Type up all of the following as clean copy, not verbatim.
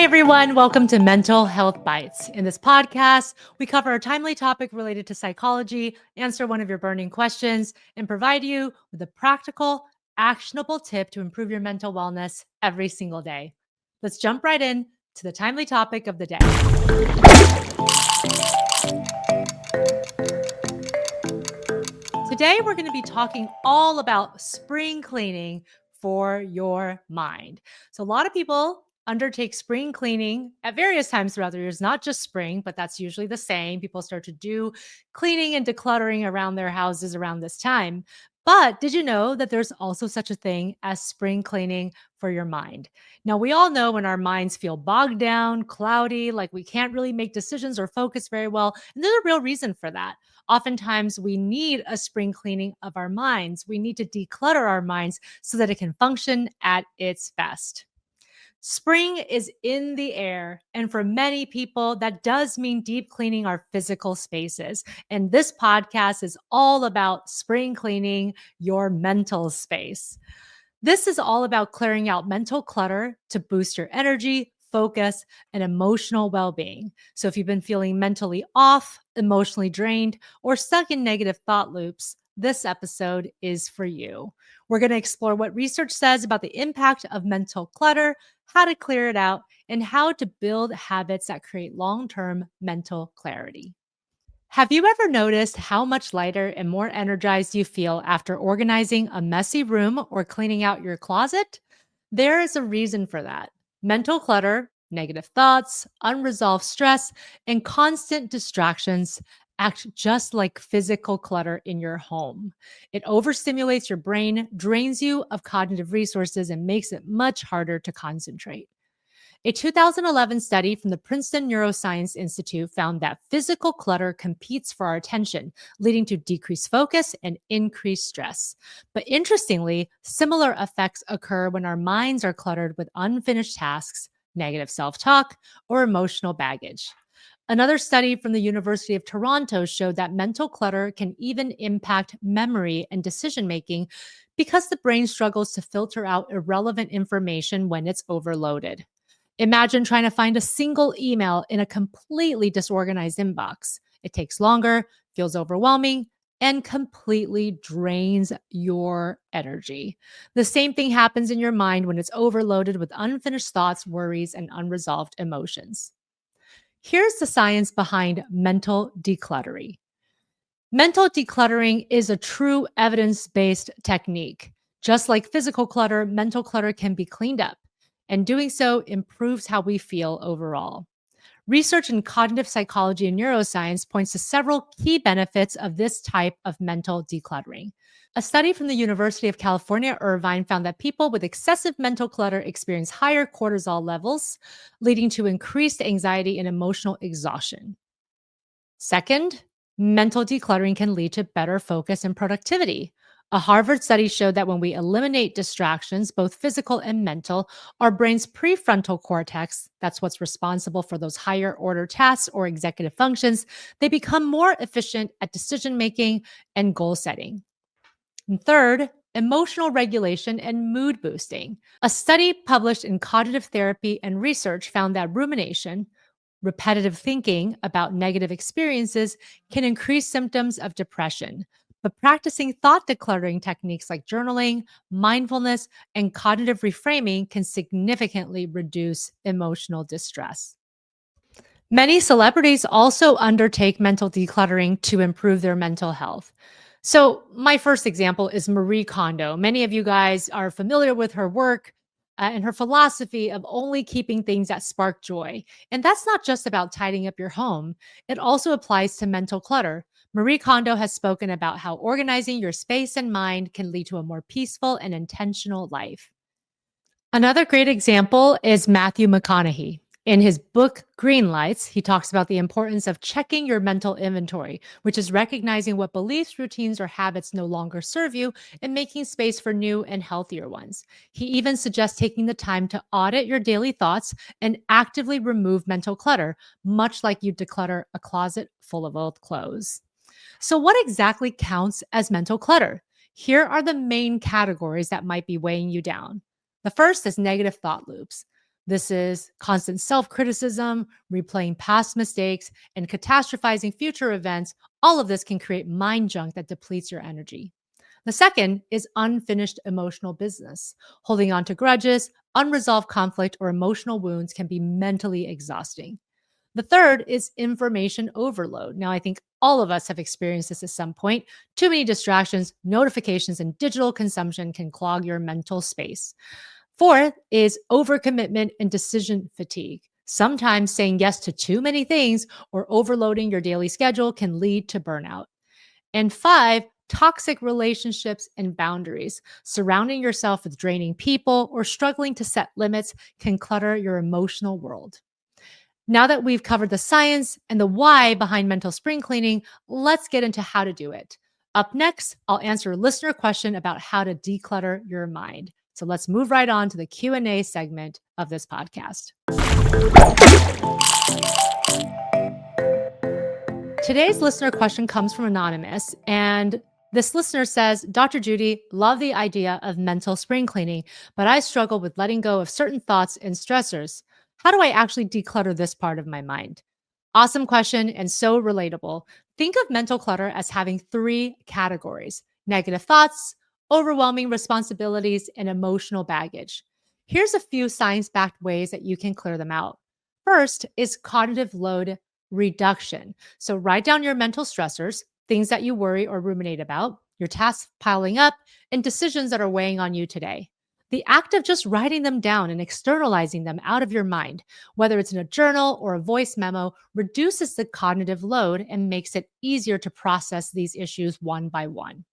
everyone. Welcome to Mental Health Bites. In this podcast, we cover a timely topic related to psychology, answer one of your burning questions, and provide you with a practical, actionable tip to improve your mental wellness every single day. Let's jump right in to the timely topic of the day. Today, we're going to be talking all about spring cleaning for your mind. So, a lot of people undertake spring cleaning at various times throughout the years, not just spring, but that's usually the same. People start to do cleaning and decluttering around their houses around this time. But did you know that there's also such a thing as spring cleaning for your mind? Now, we all know when our minds feel bogged down, cloudy, like we can't really make decisions or focus very well. And there's a real reason for that. Oftentimes, we need a spring cleaning of our minds. We need to declutter our minds so that it can function at its best. Spring is in the air, and for many people, that does mean deep cleaning our physical spaces. And this podcast is all about spring cleaning your mental space. This is all about clearing out mental clutter to boost your energy, focus, and emotional well being. So, if you've been feeling mentally off, emotionally drained, or stuck in negative thought loops, this episode is for you. We're going to explore what research says about the impact of mental clutter, how to clear it out, and how to build habits that create long term mental clarity. Have you ever noticed how much lighter and more energized you feel after organizing a messy room or cleaning out your closet? There is a reason for that. Mental clutter, negative thoughts, unresolved stress, and constant distractions act just like physical clutter in your home. It overstimulates your brain, drains you of cognitive resources, and makes it much harder to concentrate. A 2011 study from the Princeton Neuroscience Institute found that physical clutter competes for our attention, leading to decreased focus and increased stress. But interestingly, similar effects occur when our minds are cluttered with unfinished tasks, negative self-talk, or emotional baggage. Another study from the University of Toronto showed that mental clutter can even impact memory and decision-making because the brain struggles to filter out irrelevant information when it's overloaded. Imagine trying to find a single email in a completely disorganized inbox. It takes longer, feels overwhelming, and completely drains your energy. The same thing happens in your mind when it's overloaded with unfinished thoughts, worries, and unresolved emotions. Here's the science behind mental decluttering. Mental decluttering is a true evidence-based technique. Just like physical clutter, mental clutter can be cleaned up, and doing so improves how we feel overall. Research in cognitive psychology and neuroscience points to several key benefits of this type of mental decluttering. A study from the University of California, Irvine, found that people with excessive mental clutter experience higher cortisol levels, leading to increased anxiety and emotional exhaustion. Second, mental decluttering can lead to better focus and productivity. A Harvard study showed that when we eliminate distractions, both physical and mental, our brain's prefrontal cortex, that's what's responsible for those higher order tasks or executive functions, they become more efficient at decision making and goal setting. And third, emotional regulation and mood boosting. A study published in Cognitive Therapy and Research found that rumination, repetitive thinking about negative experiences, can increase symptoms of depression. But practicing thought decluttering techniques like journaling, mindfulness, and cognitive reframing can significantly reduce emotional distress. Many celebrities also undertake mental decluttering to improve their mental health. So, my first example is Marie Kondo. Many of you guys are familiar with her work and her philosophy of only keeping things that spark joy. And that's not just about tidying up your home, it also applies to mental clutter. Marie Kondo has spoken about how organizing your space and mind can lead to a more peaceful and intentional life. Another great example is Matthew McConaughey. In his book, Green Lights, he talks about the importance of checking your mental inventory, which is recognizing what beliefs, routines, or habits no longer serve you and making space for new and healthier ones. He even suggests taking the time to audit your daily thoughts and actively remove mental clutter, much like you declutter a closet full of old clothes. So, what exactly counts as mental clutter? Here are the main categories that might be weighing you down. The first is negative thought loops. This is constant self criticism, replaying past mistakes, and catastrophizing future events. All of this can create mind junk that depletes your energy. The second is unfinished emotional business. Holding on to grudges, unresolved conflict, or emotional wounds can be mentally exhausting. The third is information overload. Now, I think all of us have experienced this at some point. Too many distractions, notifications, and digital consumption can clog your mental space. Fourth is overcommitment and decision fatigue. Sometimes saying yes to too many things or overloading your daily schedule can lead to burnout. And five, toxic relationships and boundaries. Surrounding yourself with draining people or struggling to set limits can clutter your emotional world. Now that we've covered the science and the why behind mental spring cleaning, let's get into how to do it. Up next, I'll answer a listener question about how to declutter your mind. So let's move right on to the Q&A segment of this podcast. Today's listener question comes from Anonymous, and this listener says, Dr. Judy, love the idea of mental spring cleaning, but I struggle with letting go of certain thoughts and stressors. How do I actually declutter this part of my mind? Awesome question and so relatable. Think of mental clutter as having three categories: negative thoughts, overwhelming responsibilities, and emotional baggage. Here's a few science backed ways that you can clear them out. First is cognitive load reduction. So write down your mental stressors, things that you worry or ruminate about, your tasks piling up, and decisions that are weighing on you today. The act of just writing them down and externalizing them out of your mind, whether it's in a journal or a voice memo, reduces the cognitive load and makes it easier to process these issues one by one.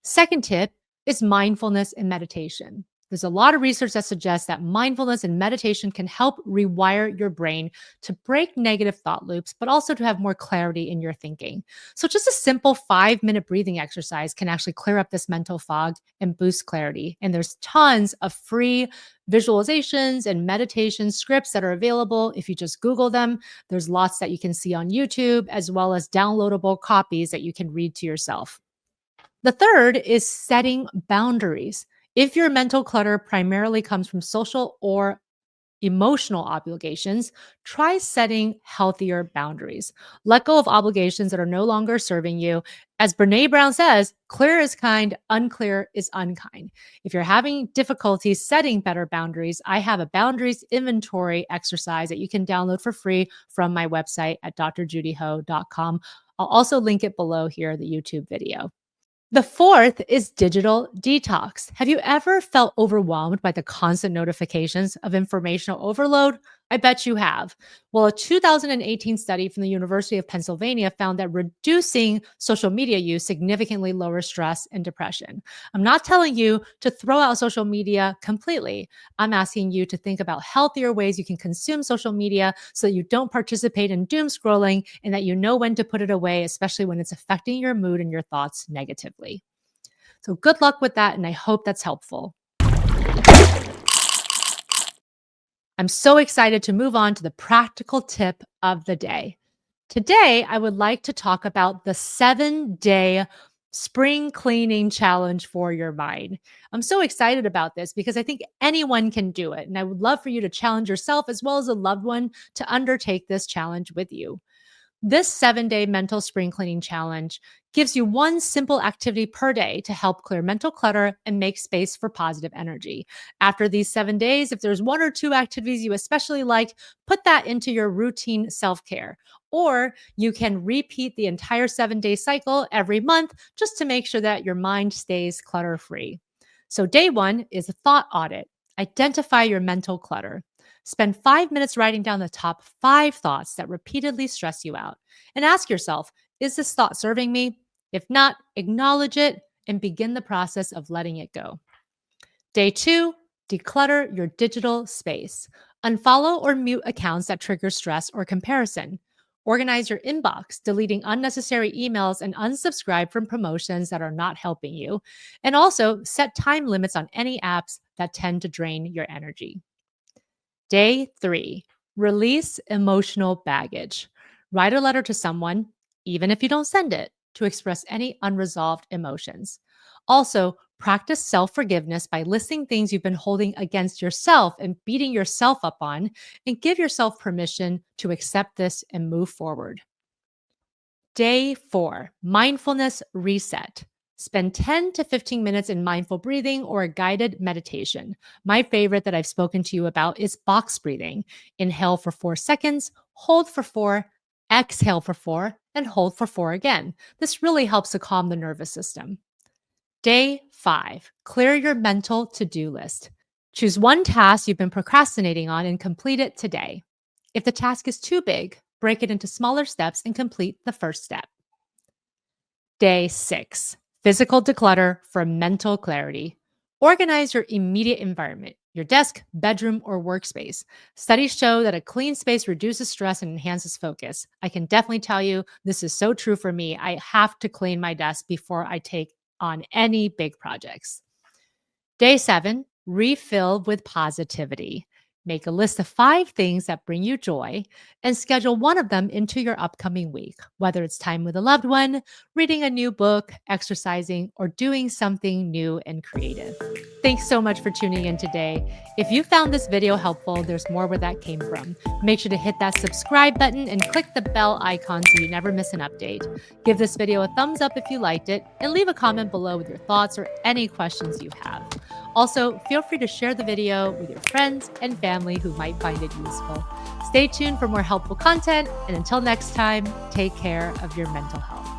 Second tip is mindfulness and meditation. There's a lot of research that suggests that mindfulness and meditation can help rewire your brain to break negative thought loops, but also to have more clarity in your thinking. So, just a simple 5-minute breathing exercise can actually clear up this mental fog and boost clarity. And there's tons of free visualizations and meditation scripts that are available. If you just Google them, there's lots that you can see on YouTube, as well as downloadable copies that you can read to yourself. The third is setting boundaries. If your mental clutter primarily comes from social or emotional obligations, try setting healthier boundaries. Let go of obligations that are no longer serving you. As Brene Brown says, clear is kind, unclear is unkind. If you're having difficulty setting better boundaries, I have a boundaries inventory exercise that you can download for free from my website at drjudyho.com. I'll also link it below here, the YouTube video. The fourth is digital detox. Have you ever felt overwhelmed by the constant notifications of informational overload? I bet you have. Well, a 2018 study from the University of Pennsylvania found that reducing social media use significantly lowers stress and depression. I'm not telling you to throw out social media completely. I'm asking you to think about healthier ways you can consume social media so that you don't participate in doom scrolling and that you know when to put it away, especially when it's affecting your mood and your thoughts negatively. So good luck with that, and I hope that's helpful. I'm so excited to move on to the practical tip of the day. Today, I would like to talk about the 7-day spring cleaning challenge for your mind. I'm so excited about this because I think anyone can do it. And I would love for you to challenge yourself as well as a loved one to undertake this challenge with you. This 7-day mental spring cleaning challenge gives you one simple activity per day to help clear mental clutter and make space for positive energy. After these 7 days, if there's one or two activities you especially like, put that into your routine self-care. Or you can repeat the entire 7-day cycle every month just to make sure that your mind stays clutter-free. So day one is a thought audit. Identify your mental clutter. Spend 5 minutes writing down the top 5 thoughts that repeatedly stress you out. And ask yourself, is this thought serving me? If not, acknowledge it and begin the process of letting it go. Day 2, declutter your digital space. Unfollow or mute accounts that trigger stress or comparison. Organize your inbox, deleting unnecessary emails and unsubscribe from promotions that are not helping you. And also set time limits on any apps that tend to drain your energy. Day 3, release emotional baggage. Write a letter to someone, even if you don't send it, to express any unresolved emotions. Also, Practice self forgiveness by listing things you've been holding against yourself and beating yourself up on, and give yourself permission to accept this and move forward. Day 4, mindfulness reset. Spend 10 to 15 minutes in mindful breathing or a guided meditation. My favorite that I've spoken to you about is box breathing. Inhale for 4 seconds, hold for 4, exhale for 4, and hold for 4 again. This really helps to calm the nervous system. Day 5, clear your mental to-do list. Choose one task you've been procrastinating on and complete it today. If the task is too big, break it into smaller steps and complete the first step. Day 6, physical declutter for mental clarity. Organize your immediate environment, your desk, bedroom, or workspace. Studies show that a clean space reduces stress and enhances focus. I can definitely tell you this is so true for me. I have to clean my desk before I take on any big projects. Day 7, refill with positivity. Make a list of 5 things that bring you joy and schedule one of them into your upcoming week, whether it's time with a loved one, reading a new book, exercising, or doing something new and creative. Thanks so much for tuning in today. If you found this video helpful, there's more where that came from. Make sure to hit that subscribe button and click the bell icon so you never miss an update. Give this video a thumbs up if you liked it, and leave a comment below with your thoughts or any questions you have. Also, feel free to share the video with your friends and family who might find it useful. Stay tuned for more helpful content, and until next time, take care of your mental health.